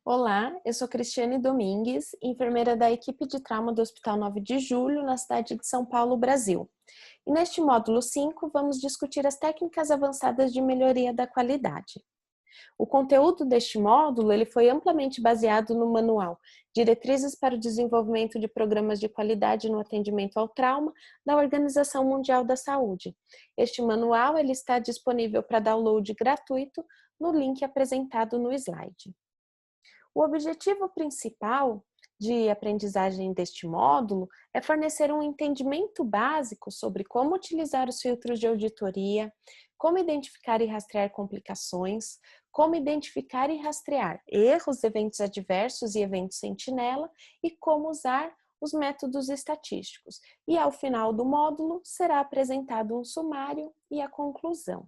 Olá, eu sou Cristiane Domingues, enfermeira da equipe de trauma do Hospital 9 de Julho, na cidade de São Paulo, Brasil. E neste módulo 5, vamos discutir as técnicas avançadas de melhoria da qualidade. O conteúdo deste módulo ele foi amplamente baseado no manual Diretrizes para o Desenvolvimento de Programas de Qualidade no Atendimento ao Trauma da Organização Mundial da Saúde. Este manual ele está disponível para download gratuito no link apresentado no slide. O objetivo principal de aprendizagem deste módulo é fornecer um entendimento básico sobre como utilizar os filtros de auditoria, como identificar e rastrear complicações, como identificar e rastrear erros, eventos adversos e eventos sentinela e como usar os métodos estatísticos. E ao final do módulo será apresentado um sumário e a conclusão.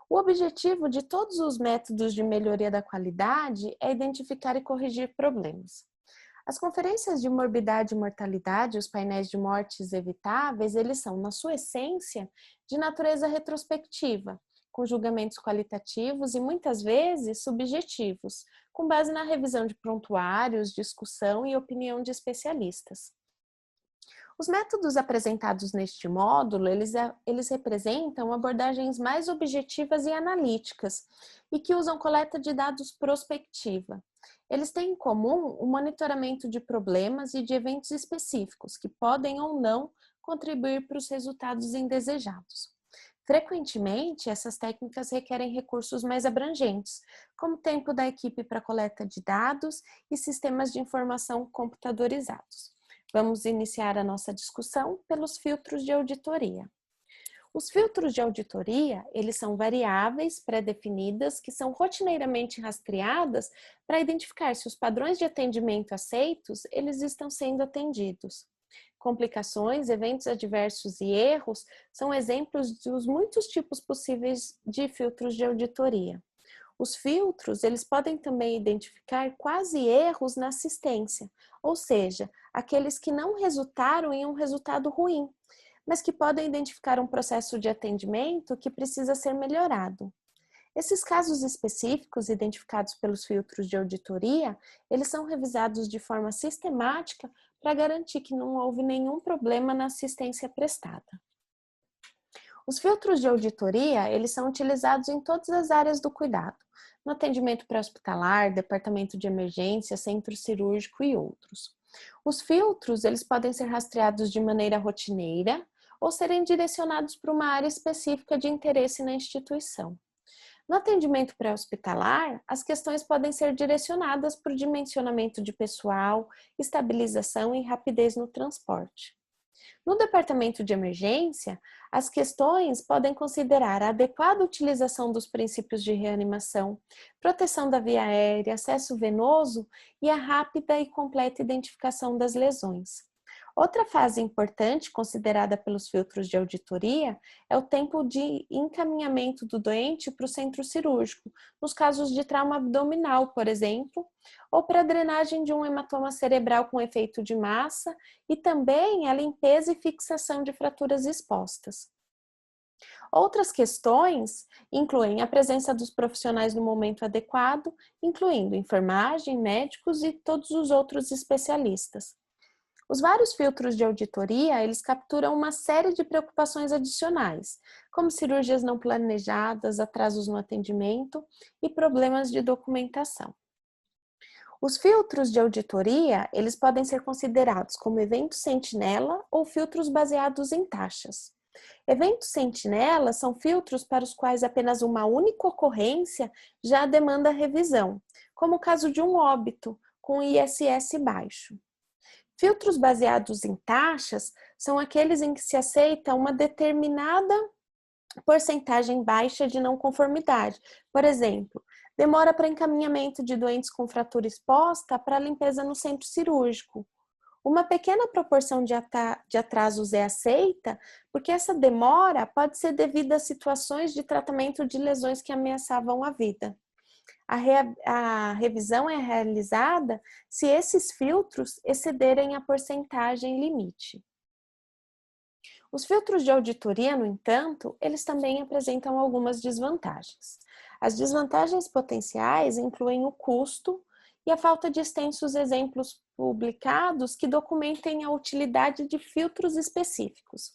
O objetivo de todos os métodos de melhoria da qualidade é identificar e corrigir problemas. As conferências de morbidade e mortalidade, os painéis de mortes evitáveis, eles são, na sua essência, de natureza retrospectiva, com julgamentos qualitativos e muitas vezes subjetivos, com base na revisão de prontuários, discussão e opinião de especialistas. Os métodos apresentados neste módulo, eles representam abordagens mais objetivas e analíticas e que usam coleta de dados prospectiva. Eles têm em comum o monitoramento de problemas e de eventos específicos que podem ou não contribuir para os resultados indesejados. Frequentemente, essas técnicas requerem recursos mais abrangentes, como tempo da equipe para coleta de dados e sistemas de informação computadorizados. Vamos iniciar a nossa discussão pelos filtros de auditoria. Os filtros de auditoria, eles são variáveis pré-definidas que são rotineiramente rastreadas para identificar se os padrões de atendimento aceitos, eles estão sendo atendidos. Complicações, eventos adversos e erros são exemplos dos muitos tipos possíveis de filtros de auditoria. Os filtros, eles podem também identificar quase erros na assistência, ou seja, aqueles que não resultaram em um resultado ruim, mas que podem identificar um processo de atendimento que precisa ser melhorado. Esses casos específicos identificados pelos filtros de auditoria, eles são revisados de forma sistemática para garantir que não houve nenhum problema na assistência prestada. Os filtros de auditoria, eles são utilizados em todas as áreas do cuidado, no atendimento pré-hospitalar, departamento de emergência, centro cirúrgico e outros. Os filtros, eles podem ser rastreados de maneira rotineira ou serem direcionados para uma área específica de interesse na instituição. No atendimento pré-hospitalar, as questões podem ser direcionadas para o dimensionamento de pessoal, estabilização e rapidez no transporte. No departamento de emergência, as questões podem considerar a adequada utilização dos princípios de reanimação, proteção da via aérea, acesso venoso e a rápida e completa identificação das lesões. Outra fase importante considerada pelos filtros de auditoria é o tempo de encaminhamento do doente para o centro cirúrgico, nos casos de trauma abdominal, por exemplo, ou para a drenagem de um hematoma cerebral com efeito de massa e também a limpeza e fixação de fraturas expostas. Outras questões incluem a presença dos profissionais no momento adequado, incluindo enfermagem, médicos e todos os outros especialistas. Os vários filtros de auditoria, eles capturam uma série de preocupações adicionais, como cirurgias não planejadas, atrasos no atendimento e problemas de documentação. Os filtros de auditoria, eles podem ser considerados como eventos sentinela ou filtros baseados em taxas. Eventos sentinela são filtros para os quais apenas uma única ocorrência já demanda revisão, como o caso de um óbito com ISS baixo. Filtros baseados em taxas são aqueles em que se aceita uma determinada porcentagem baixa de não conformidade. Por exemplo, demora para encaminhamento de doentes com fratura exposta para limpeza no centro cirúrgico. Uma pequena proporção de atrasos é aceita porque essa demora pode ser devida a situações de tratamento de lesões que ameaçavam a vida. A revisão é realizada se esses filtros excederem a porcentagem limite. Os filtros de auditoria, no entanto, eles também apresentam algumas desvantagens. As desvantagens potenciais incluem o custo e a falta de extensos exemplos publicados que documentem a utilidade de filtros específicos.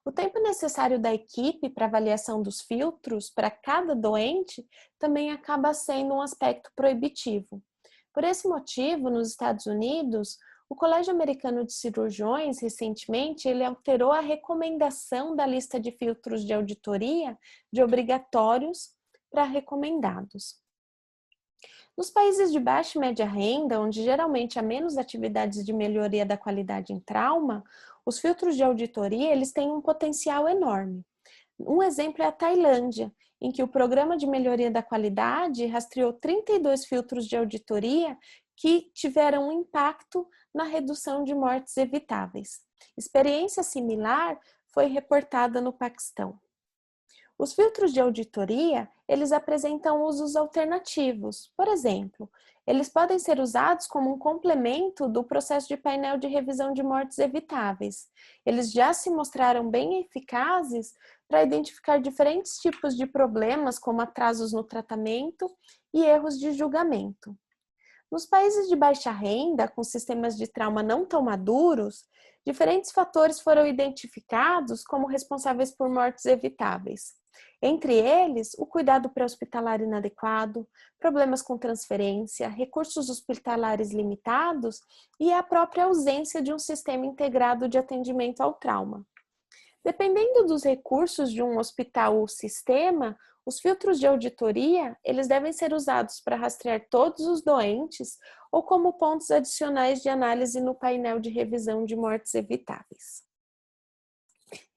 O tempo necessário da equipe para avaliação dos filtros para cada doente também acaba sendo um aspecto proibitivo. Por esse motivo, nos Estados Unidos, o Colégio Americano de Cirurgiões, recentemente, ele alterou a recomendação da lista de filtros de auditoria de obrigatórios para recomendados. Nos países de baixa e média renda, onde geralmente há menos atividades de melhoria da qualidade em trauma, os filtros de auditoria eles têm um potencial enorme. Um exemplo é a Tailândia, em que o Programa de Melhoria da Qualidade rastreou 32 filtros de auditoria que tiveram um impacto na redução de mortes evitáveis. Experiência similar foi reportada no Paquistão. Os filtros de auditoria, eles apresentam usos alternativos. Por exemplo, eles podem ser usados como um complemento do processo de painel de revisão de mortes evitáveis. Eles já se mostraram bem eficazes para identificar diferentes tipos de problemas, como atrasos no tratamento e erros de julgamento. Nos países de baixa renda, com sistemas de trauma não tão maduros, diferentes fatores foram identificados como responsáveis por mortes evitáveis. Entre eles, o cuidado pré-hospitalar inadequado, problemas com transferência, recursos hospitalares limitados e a própria ausência de um sistema integrado de atendimento ao trauma. Dependendo dos recursos de um hospital ou sistema, os filtros de auditoria, eles devem ser usados para rastrear todos os doentes ou como pontos adicionais de análise no painel de revisão de mortes evitáveis.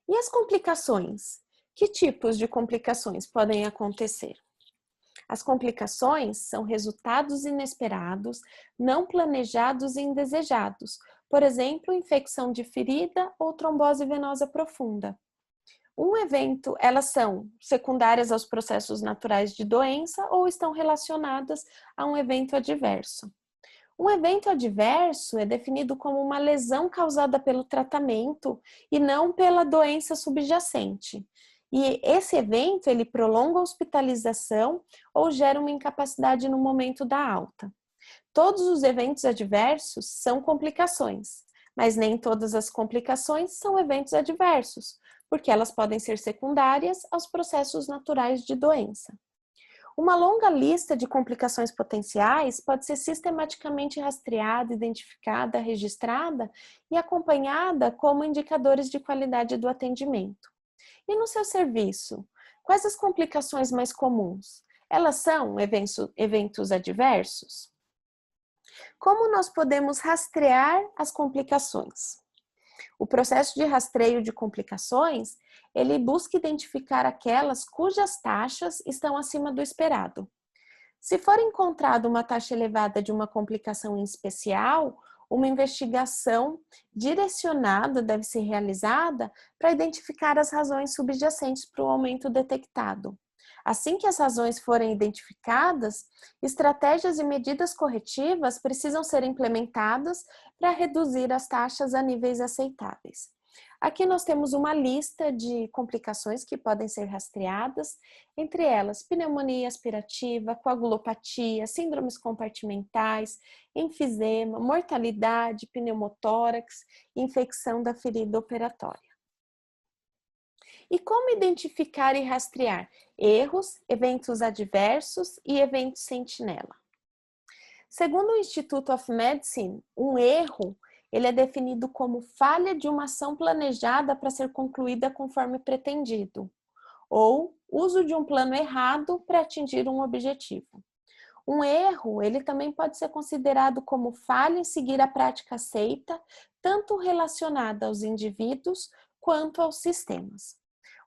E as complicações? Que tipos de complicações podem acontecer? As complicações são resultados inesperados, não planejados e indesejados, por exemplo, infecção de ferida ou trombose venosa profunda. Elas são secundárias aos processos naturais de doença ou estão relacionadas a um evento adverso. Um evento adverso é definido como uma lesão causada pelo tratamento e não pela doença subjacente. E esse evento, ele prolonga a hospitalização ou gera uma incapacidade no momento da alta. Todos os eventos adversos são complicações, mas nem todas as complicações são eventos adversos, porque elas podem ser secundárias aos processos naturais de doença. Uma longa lista de complicações potenciais pode ser sistematicamente rastreada, identificada, registrada e acompanhada como indicadores de qualidade do atendimento. E no seu serviço, quais as complicações mais comuns? Elas são eventos adversos? Como nós podemos rastrear as complicações? O processo de rastreio de complicações, ele busca identificar aquelas cujas taxas estão acima do esperado. Se for encontrada uma taxa elevada de uma complicação em especial, uma investigação direcionada deve ser realizada para identificar as razões subjacentes para o aumento detectado. Assim que as razões forem identificadas, estratégias e medidas corretivas precisam ser implementadas para reduzir as taxas a níveis aceitáveis. Aqui nós temos uma lista de complicações que podem ser rastreadas, entre elas pneumonia aspirativa, coagulopatia, síndromes compartimentais, enfisema, mortalidade, pneumotórax, infecção da ferida operatória. E como identificar e rastrear erros, eventos adversos e eventos sentinela? Segundo o Institute of Medicine, um erro ele é definido como falha de uma ação planejada para ser concluída conforme pretendido, ou uso de um plano errado para atingir um objetivo. Um erro, ele também pode ser considerado como falha em seguir a prática aceita, tanto relacionada aos indivíduos quanto aos sistemas.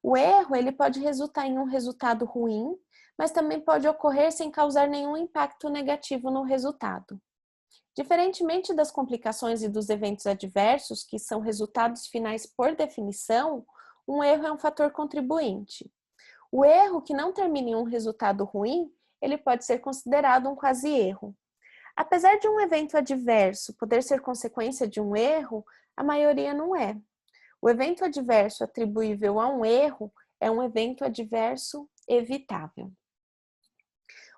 O erro, ele pode resultar em um resultado ruim, mas também pode ocorrer sem causar nenhum impacto negativo no resultado. Diferentemente das complicações e dos eventos adversos, que são resultados finais por definição, um erro é um fator contribuinte. O erro que não termina em um resultado ruim, ele pode ser considerado um quasi-erro. Apesar de um evento adverso poder ser consequência de um erro, a maioria não é. O evento adverso atribuível a um erro é um evento adverso evitável.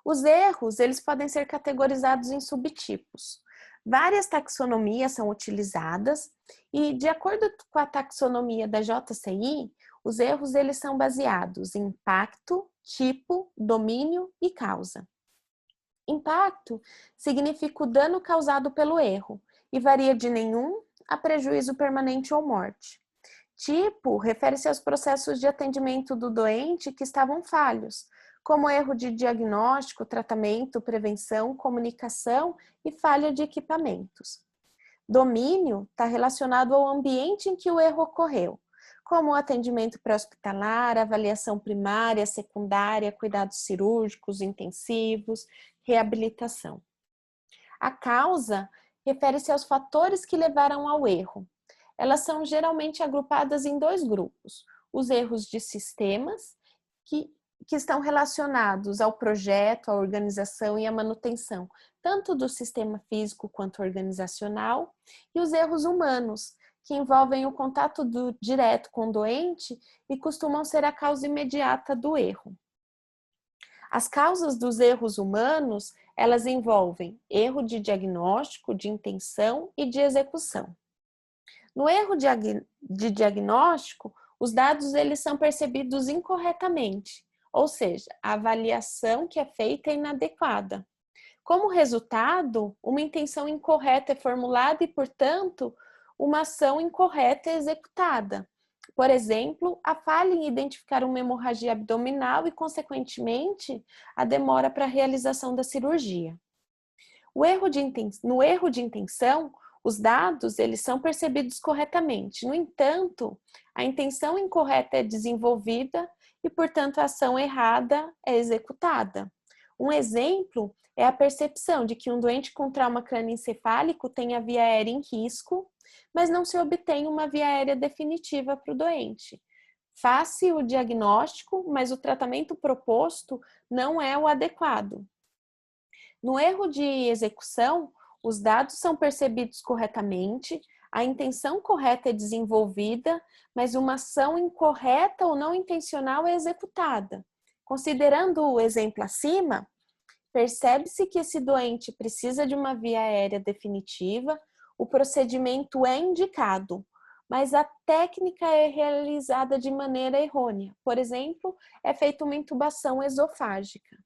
Os erros, eles podem ser categorizados em subtipos. Várias taxonomias são utilizadas e, de acordo com a taxonomia da JCI, os erros eles são baseados em impacto, tipo, domínio e causa. Impacto significa o dano causado pelo erro e varia de nenhum a prejuízo permanente ou morte. Tipo refere-se aos processos de atendimento do doente que estavam falhos, como erro de diagnóstico, tratamento, prevenção, comunicação e falha de equipamentos. Domínio está relacionado ao ambiente em que o erro ocorreu, como o atendimento pré-hospitalar, avaliação primária, secundária, cuidados cirúrgicos, intensivos, reabilitação. A causa refere-se aos fatores que levaram ao erro. Elas são geralmente agrupadas em dois grupos: os erros de sistemas, que estão relacionados ao projeto, à organização e à manutenção, tanto do sistema físico quanto organizacional, e os erros humanos, que envolvem o contato direto com o doente e costumam ser a causa imediata do erro. As causas dos erros humanos, elas envolvem erro de diagnóstico, de intenção e de execução. No erro de diagnóstico, os dados eles são percebidos incorretamente, ou seja, a avaliação que é feita é inadequada. Como resultado, uma intenção incorreta é formulada e, portanto, uma ação incorreta é executada. Por exemplo, a falha em identificar uma hemorragia abdominal e, consequentemente, a demora para a realização da cirurgia. No erro de intenção, os dados eles são percebidos corretamente. No entanto, a intenção incorreta é desenvolvida e, portanto, a ação errada é executada. Um exemplo é a percepção de que um doente com trauma crânioencefálico tem a via aérea em risco, mas não se obtém uma via aérea definitiva para o doente. Faz-se o diagnóstico, mas o tratamento proposto não é o adequado. No erro de execução, os dados são percebidos corretamente, a intenção correta é desenvolvida, mas uma ação incorreta ou não intencional é executada. Considerando o exemplo acima, percebe-se que esse doente precisa de uma via aérea definitiva, o procedimento é indicado, mas a técnica é realizada de maneira errônea. Por exemplo, é feita uma intubação esofágica.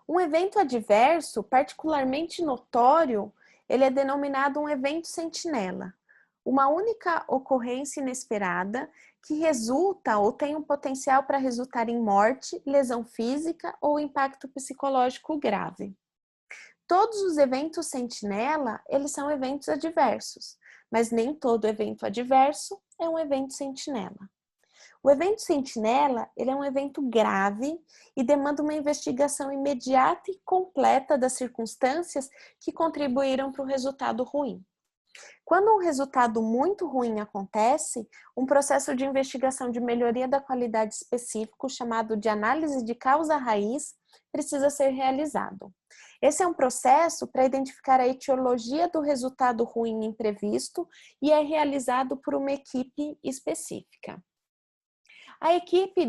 Um evento adverso, particularmente notório, ele é denominado um evento sentinela. Uma única ocorrência inesperada que resulta ou tem um potencial para resultar em morte, lesão física ou impacto psicológico grave. Todos os eventos sentinela, eles são eventos adversos, mas nem todo evento adverso é um evento sentinela. O evento sentinela, ele é um evento grave e demanda uma investigação imediata e completa das circunstâncias que contribuíram para o resultado ruim. Quando um resultado muito ruim acontece, um processo de investigação de melhoria da qualidade específico, chamado de análise de causa raiz, precisa ser realizado. Esse é um processo para identificar a etiologia do resultado ruim imprevisto e é realizado por uma equipe específica. A equipe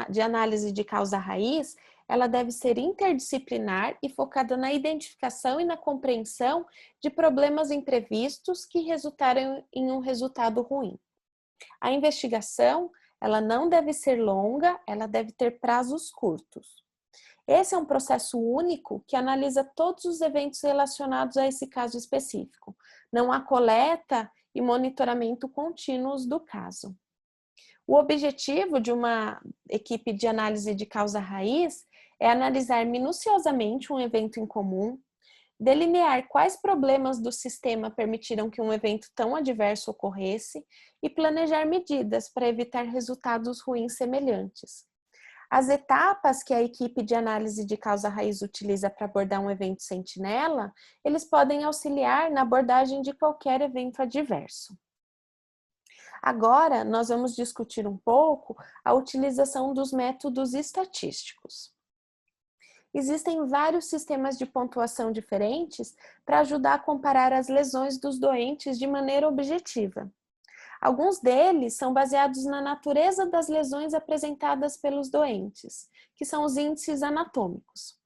de análise de causa raiz, ela deve ser interdisciplinar e focada na identificação e na compreensão de problemas imprevistos que resultaram em um resultado ruim. A investigação, ela não deve ser longa, ela deve ter prazos curtos. Esse é um processo único que analisa todos os eventos relacionados a esse caso específico. Não há coleta e monitoramento contínuos do caso. O objetivo de uma equipe de análise de causa raiz é analisar minuciosamente um evento em comum, delinear quais problemas do sistema permitiram que um evento tão adverso ocorresse e planejar medidas para evitar resultados ruins semelhantes. As etapas que a equipe de análise de causa raiz utiliza para abordar um evento sentinela, eles podem auxiliar na abordagem de qualquer evento adverso. Agora, nós vamos discutir um pouco a utilização dos métodos estatísticos. Existem vários sistemas de pontuação diferentes para ajudar a comparar as lesões dos doentes de maneira objetiva. Alguns deles são baseados na natureza das lesões apresentadas pelos doentes, que são os índices anatômicos.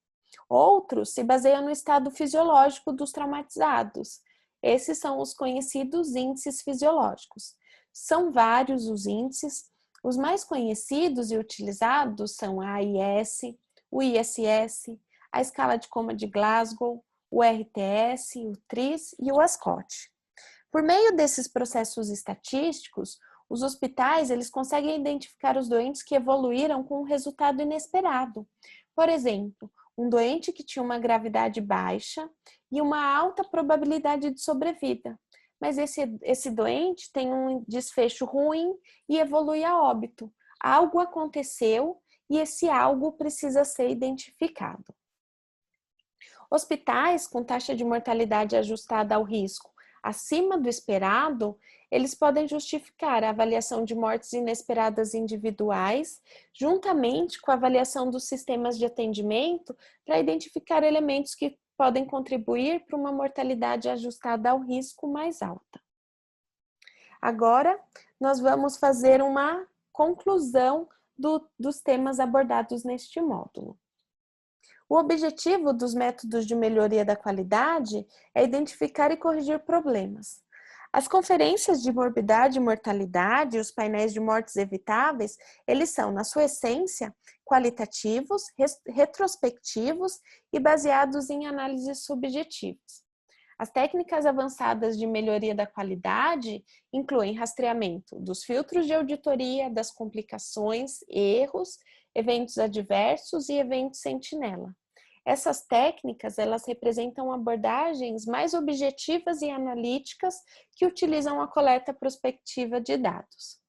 Outros se baseiam no estado fisiológico dos traumatizados. Esses são os conhecidos índices fisiológicos. São vários os índices. Os mais conhecidos e utilizados são a AIS, o ISS, a escala de coma de Glasgow, o RTS, o TRIS e o ASCOT. Por meio desses processos estatísticos, os hospitais eles conseguem identificar os doentes que evoluíram com um resultado inesperado. Por exemplo, um doente que tinha uma gravidade baixa e uma alta probabilidade de sobrevida. Mas esse doente tem um desfecho ruim e evolui a óbito. Algo aconteceu e esse algo precisa ser identificado. Hospitais com taxa de mortalidade ajustada ao risco acima do esperado, eles podem justificar a avaliação de mortes inesperadas individuais, juntamente com a avaliação dos sistemas de atendimento, para identificar elementos que podem contribuir para uma mortalidade ajustada ao risco mais alta. Agora, nós vamos fazer uma conclusão dos temas abordados neste módulo. O objetivo dos métodos de melhoria da qualidade é identificar e corrigir problemas. As conferências de morbidade e mortalidade e os painéis de mortes evitáveis, eles são, na sua essência, qualitativos, retrospectivos e baseados em análises subjetivas. As técnicas avançadas de melhoria da qualidade incluem rastreamento dos filtros de auditoria, das complicações, erros, eventos adversos e eventos sentinela. Essas técnicas, elas representam abordagens mais objetivas e analíticas que utilizam a coleta prospectiva de dados.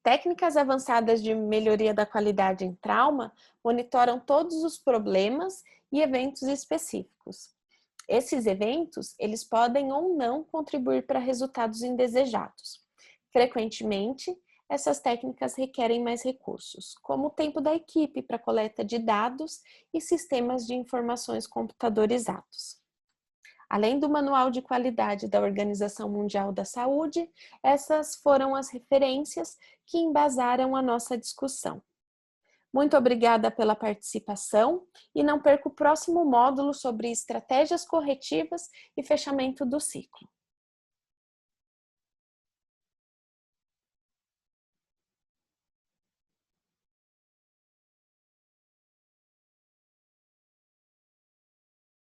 Técnicas avançadas de melhoria da qualidade em trauma monitoram todos os problemas e eventos específicos. Esses eventos, eles podem ou não contribuir para resultados indesejados. Frequentemente, essas técnicas requerem mais recursos, como o tempo da equipe para coleta de dados e sistemas de informações computadorizados. Além do Manual de Qualidade da Organização Mundial da Saúde, essas foram as referências que embasaram a nossa discussão. Muito obrigada pela participação e não perca o próximo módulo sobre estratégias corretivas e fechamento do ciclo.